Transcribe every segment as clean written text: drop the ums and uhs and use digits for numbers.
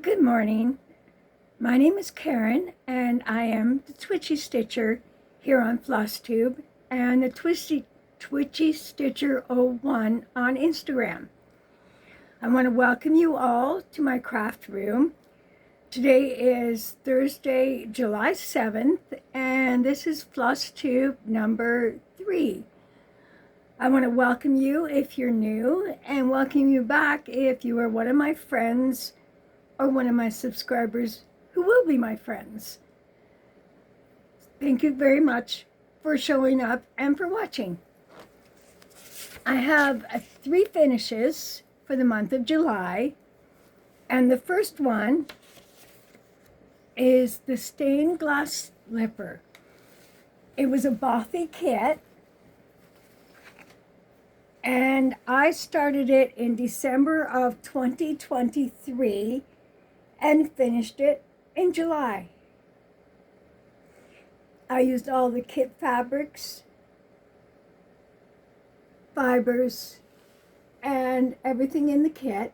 Good morning. My name is Karen, and I am the Twitchy Stitcher here on FlossTube and the Twitchy Stitcher 01 on Instagram. I want to welcome you all to my craft room. Today is Thursday, July 7th, and this is FlossTube number 3. I want to welcome you if you're new, and welcome you back if you are one of my friends or one of my subscribers who will be my friends. Thank you very much for showing up and for watching. I have 3 finishes for the month of July, and the first one is the stained glass slipper. It was a bothy kit, and I started it in December of 2023 and finished it in July. I used all the kit fabrics, fibers, and everything in the kit.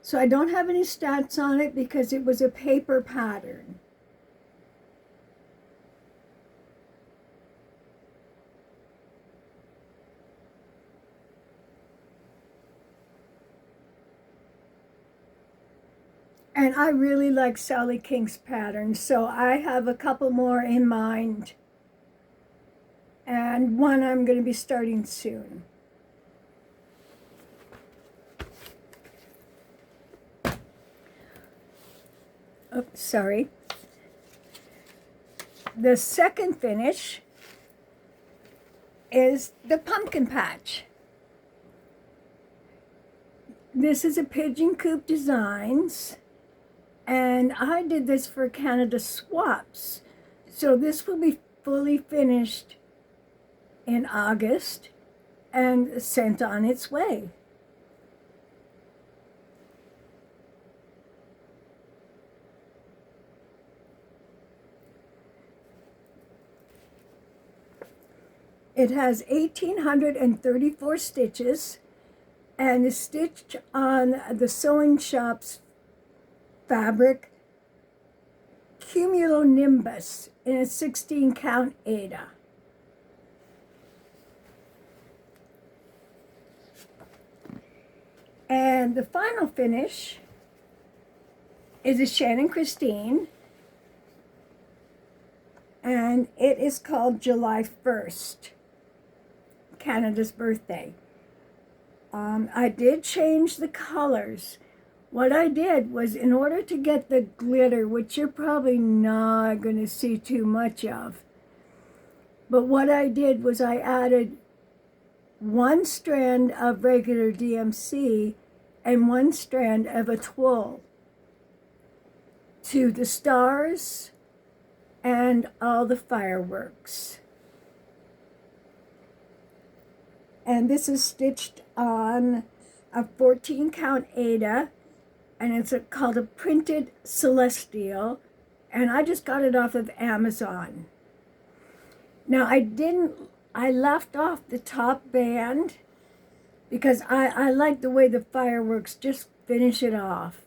So I don't have any stats on it because it was a paper pattern. And I really like Sally King's patterns, so I have a couple more in mind. And one I'm going to be starting soon. Oh, sorry. The second finish is the pumpkin patch. This is a Pigeon Coop Designs. And I did this for Canada Swaps. So this will be fully finished in August and sent on its way. It has 1,834 stitches and is stitched on the Sewing Shop's fabric cumulonimbus in a 16 count Aida. And the final finish is a Shannon Christine, and it is called July 1st, Canada's birthday. I did change the colors. What I did was, in order to get the glitter, which you're probably not going to see too much of, but what I did was I added 1 strand of regular DMC and 1 strand of a twill to the stars and all the fireworks. And this is stitched on a 14 count Aida, and it's called a Printed Celestial, and I just got it off of Amazon. Now I left off the top band because I like the way the fireworks just finish it off.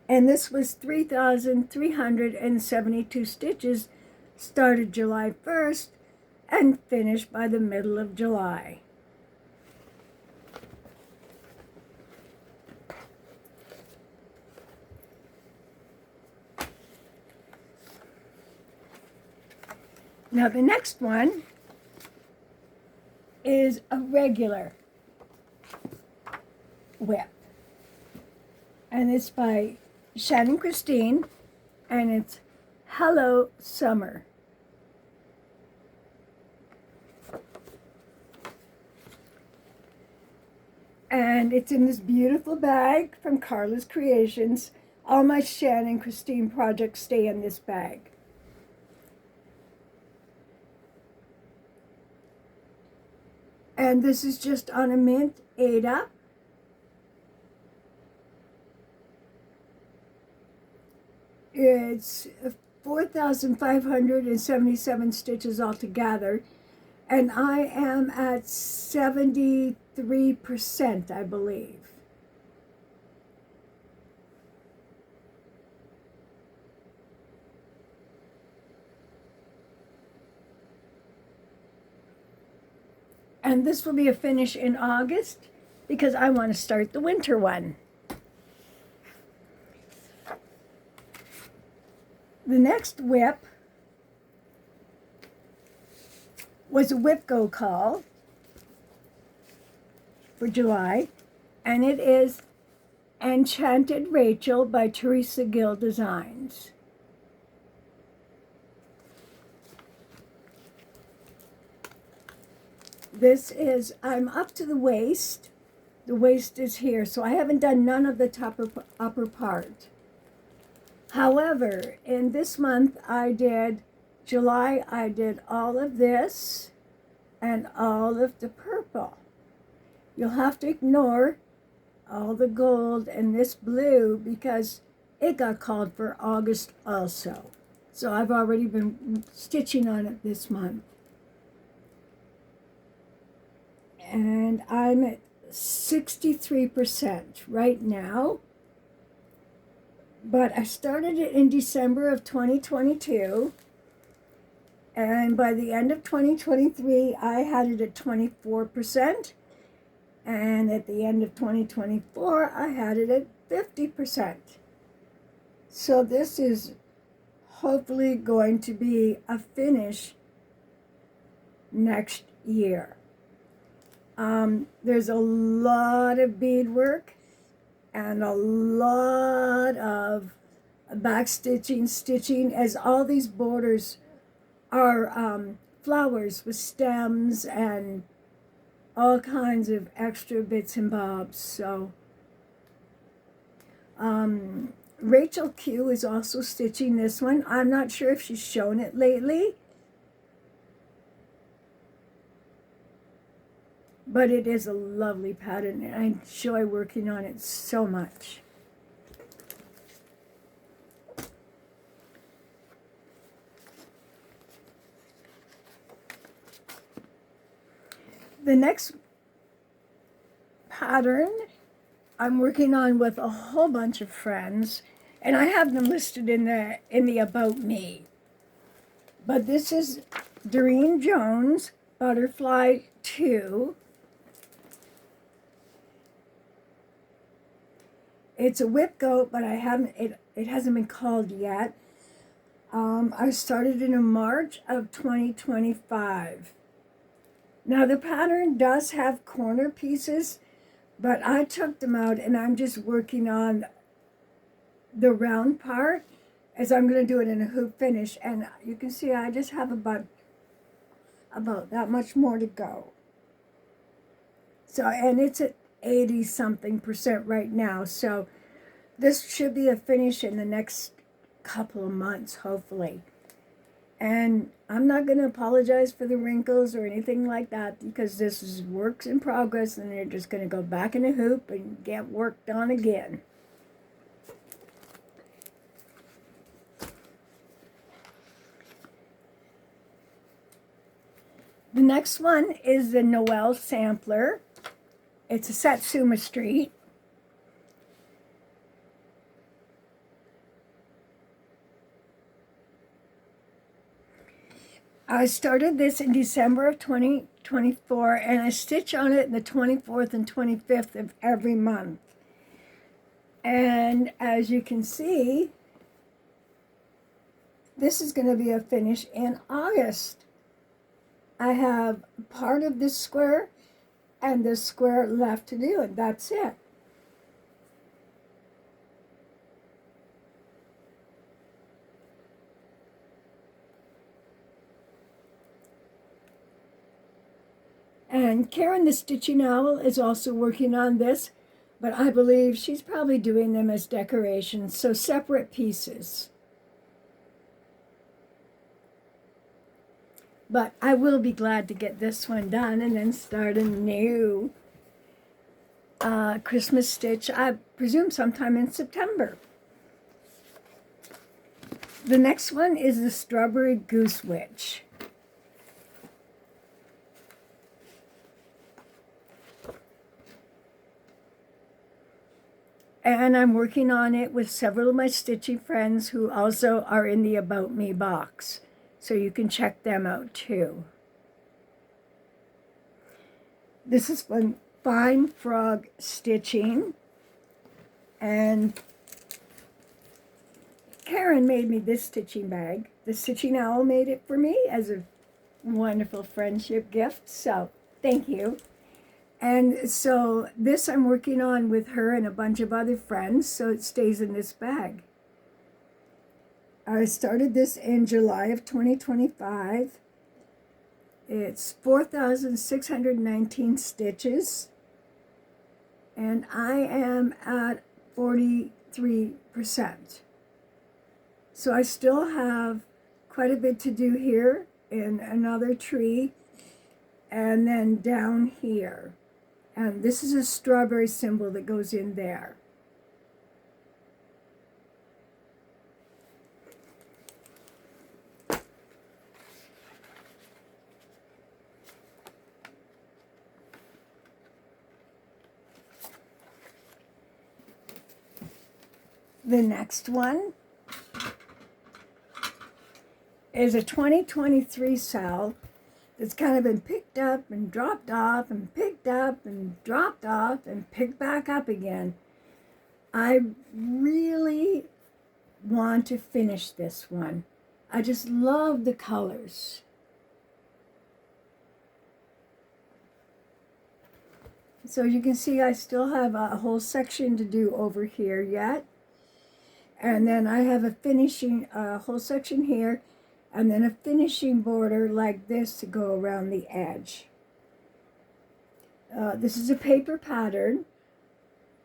And this was 3,372 stitches, started July 1st and finished by the middle of July. Now the next one is a regular whip, and it's by Shannon Christine, and it's Hello Summer. And it's in this beautiful bag from Carla's Creations. All my Shannon Christine projects stay in this bag. And this is just on a mint Aida. It's 4,577 stitches altogether. And I am at 73%, I believe. And this will be a finish in August because I want to start the winter one. The next whip was a whip go call for July, and it is Enchanted Rachel by Teresa Gill Designs. This is, I'm up to the waist. The waist is here, so I haven't done none of the upper part. However, in this month July, I did all of this and all of the purple. You'll have to ignore all the gold and this blue because it got called for August also. So I've already been stitching on it this month. And I'm at 63% right now. But I started it in December of 2022. And by the end of 2023, I had it at 24%. And at the end of 2024, I had it at 50%. So this is hopefully going to be a finish next year. There's a lot of beadwork and a lot of backstitching, stitching, as all these borders are flowers with stems and all kinds of extra bits and bobs. So Rachel Q is also stitching this one. I'm not sure if she's shown it lately, but it is a lovely pattern and I enjoy working on it so much. The next pattern I'm working on with a whole bunch of friends, and I have them listed in the About Me. But this is Darin Jones Butterfly 2. It's a whip goat, but it hasn't been called yet. I started it in March of 2025. Now the pattern does have corner pieces, but I took them out and I'm just working on the round part as I'm going to do it in a hoop finish. And you can see I just have about that much more to go. So, and it's at 80-something% right now. So this should be a finish in the next couple of months, hopefully. And I'm not going to apologize for the wrinkles or anything like that because this is works in progress and they're just going to go back in the hoop and get worked on again. The next one is the Noel Sampler. It's a Satsuma Street. I started this in December of 2024, and I stitch on it the 24th and 25th of every month. And as you can see, this is going to be a finish in August. I have part of this square and this square left to do, and that's it. And Karen, the Stitching Owl, is also working on this, but I believe she's probably doing them as decorations, so separate pieces. But I will be glad to get this one done and then start a new Christmas stitch, I presume sometime in September. The next one is the Strawberry Goose Witch. And I'm working on it with several of my stitching friends who also are in the About Me box. So you can check them out too. This is from Fine Frog Stitching. And Karen made me this stitching bag. The Stitching Owl made it for me as a wonderful friendship gift. So thank you. And so this I'm working on with her and a bunch of other friends, so it stays in this bag. I started this in July of 2025. It's 4,619 stitches, and I am at 43%. So I still have quite a bit to do here in another tree, and then down here. And this is a strawberry symbol that goes in there. The next one is a 2023 cell that's kind of been picked up and dropped off and picked up and dropped off and picked back up again. I really want to finish this one. I just love the colors. So you can see I still have a whole section to do over here yet. And then I have a finishing whole section here, and then a finishing border like this to go around the edge. This is a paper pattern,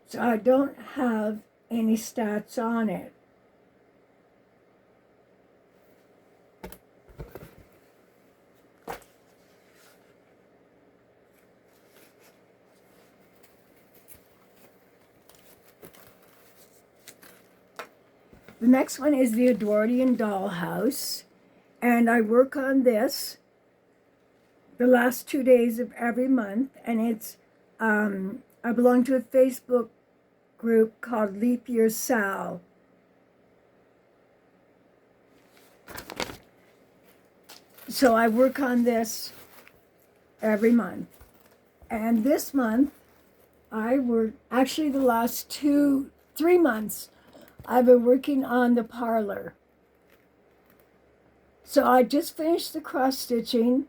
so I don't have any stats on it. The next one is the Edwardian Dollhouse, and I work on this the last 2 days of every month, and it's, I belong to a Facebook group called Leap Year Sal. So I work on this every month. And this month, actually the last 3 months, I've been working on the parlor. So I just finished the cross stitching,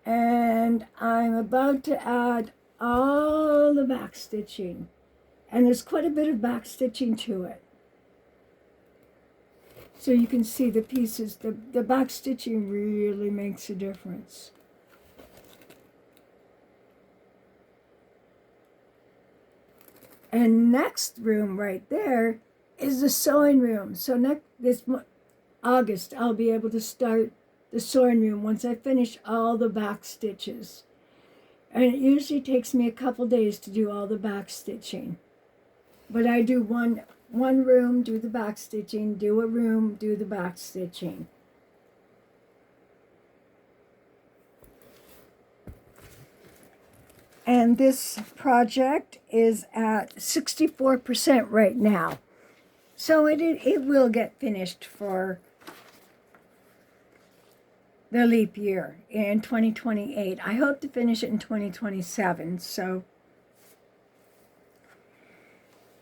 and I'm about to add all the back stitching. And there's quite a bit of back stitching to it. So you can see the pieces, the back stitching really makes a difference. And next room right there is the sewing room. So this August, I'll be able to start the sewing room once I finish all the back stitches. And it usually takes me a couple days to do all the back stitching. But I do one room, do the back stitching, do a room, do the back stitching. And this project is at 64% right now. So it will get finished for the leap year in 2028. I hope to finish it in 2027. So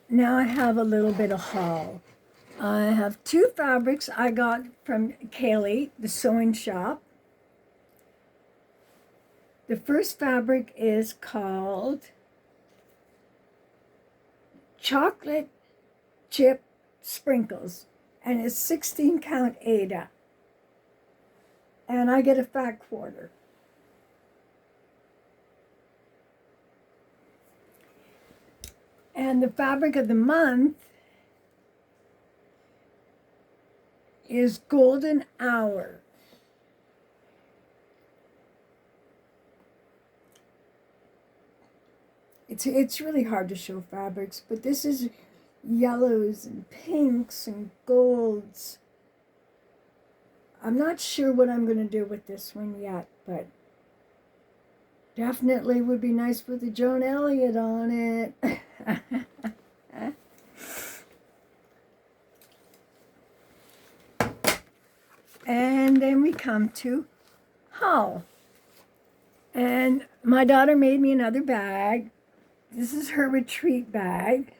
now I have a little bit of haul. I have 2 fabrics I got from Kayli, the sewing shop. The first fabric is called Chocolate Chip Sprinkles, and it's 16 count Aida. And I get a fat quarter. And the fabric of the month is Golden Hour. It's really hard to show fabrics, but this is yellows and pinks and golds. I'm not sure what I'm going to do with this one yet, but definitely would be nice with the Joan Elliot on it. And then we come to haul. And my daughter made me another bag. This is her retreat bag.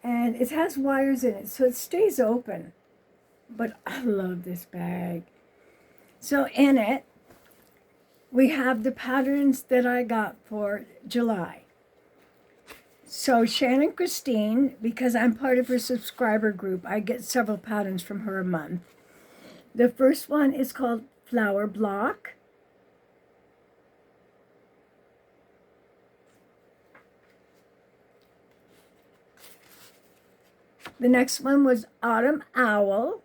And it has wires in it, so it stays open. But I love this bag. So in it, we have the patterns that I got for July. So Shannon Christine, because I'm part of her subscriber group, I get several patterns from her a month. The first one is called Flower Block. The next one was Autumn Owl.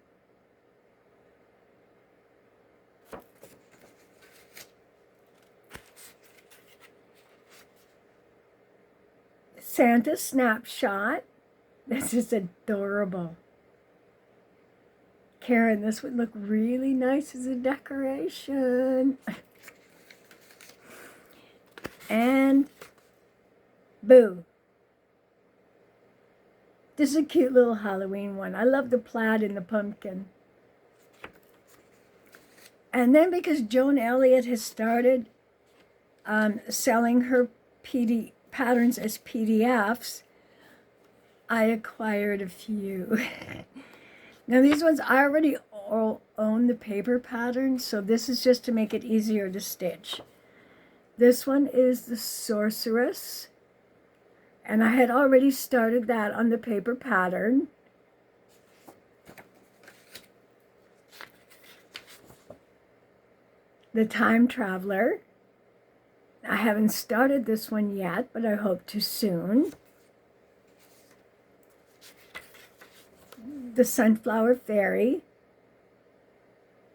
Santa Snapshot. This is adorable. Karen, this would look really nice as a decoration. And Boo. This is a cute little Halloween one. I love the plaid and the pumpkin. And then because Joan Elliot has started selling her patterns as PDFs, I acquired a few. Now these ones, I already own the paper pattern, so this is just to make it easier to stitch. This one is the Sorceress, and I had already started that on the paper pattern. The Time Traveler. I haven't started this one yet, but I hope to soon. The Sunflower Fairy,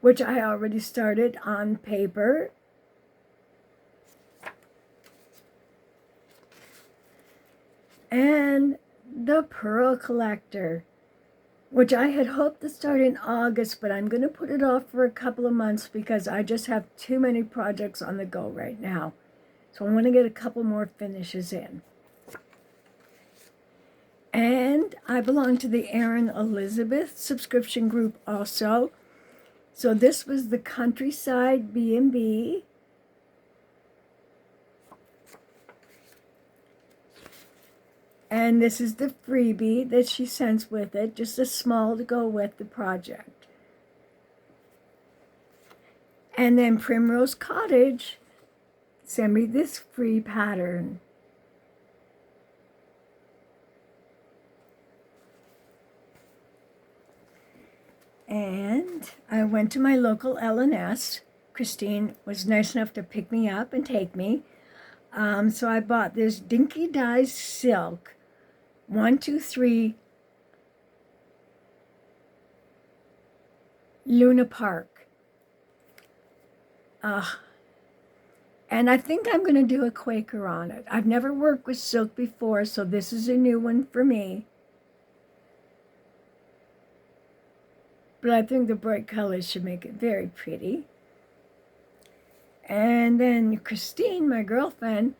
which I already started on paper. And the Pearl Collector, which I had hoped to start in August, but I'm going to put it off for a couple of months because I just have too many projects on the go right now. So I want to get a couple more finishes in. And I belong to the Erin Elizabeth subscription group also. So this was the Countryside B&B. And this is the freebie that she sends with it, just a small to go with the project. And then Primrose Cottage sent me this free pattern. And I went to my local L&S. Christine was nice enough to pick me up and take me. So I bought this Dinky Dyes Silk 123 Luna Park. And I think I'm going to do a Quaker on it. I've never worked with silk before, so this is a new one for me. But I think the bright colors should make it very pretty. And then Christine, my girlfriend,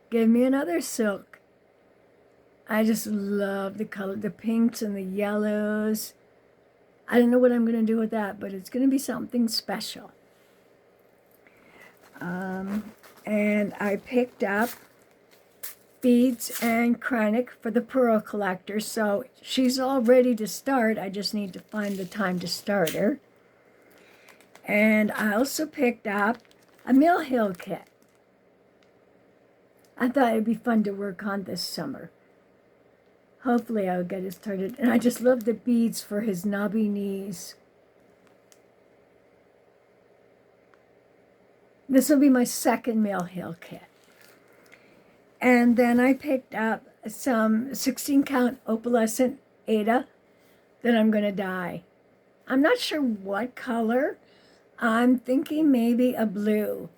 gave me another silk. I just love the color, the pinks and the yellows. I don't know what I'm going to do with that, but it's going to be something special. And I picked up beads and Kranich for the Pearl Collector, so she's all ready to start. I just need to find the time to start her. And I also picked up a Milh Hill kit. I thought it'd be fun to work on this summer. Hopefully I'll get it started. And I just love the beads for his knobby knees. This will be my second Milh Hill kit. And then I picked up some 16-count opalescent Aida that I'm going to dye. I'm not sure what color. I'm thinking maybe a blue.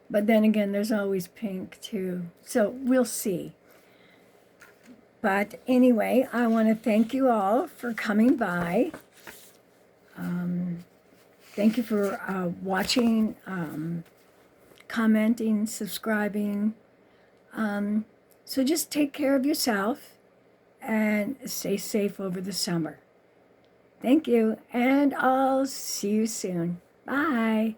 But then again, there's always pink too. So we'll see. But anyway, I want to thank you all for coming by. Thank you for watching, commenting, subscribing. So just take care of yourself and stay safe over the summer. Thank you, and I'll see you soon. Bye.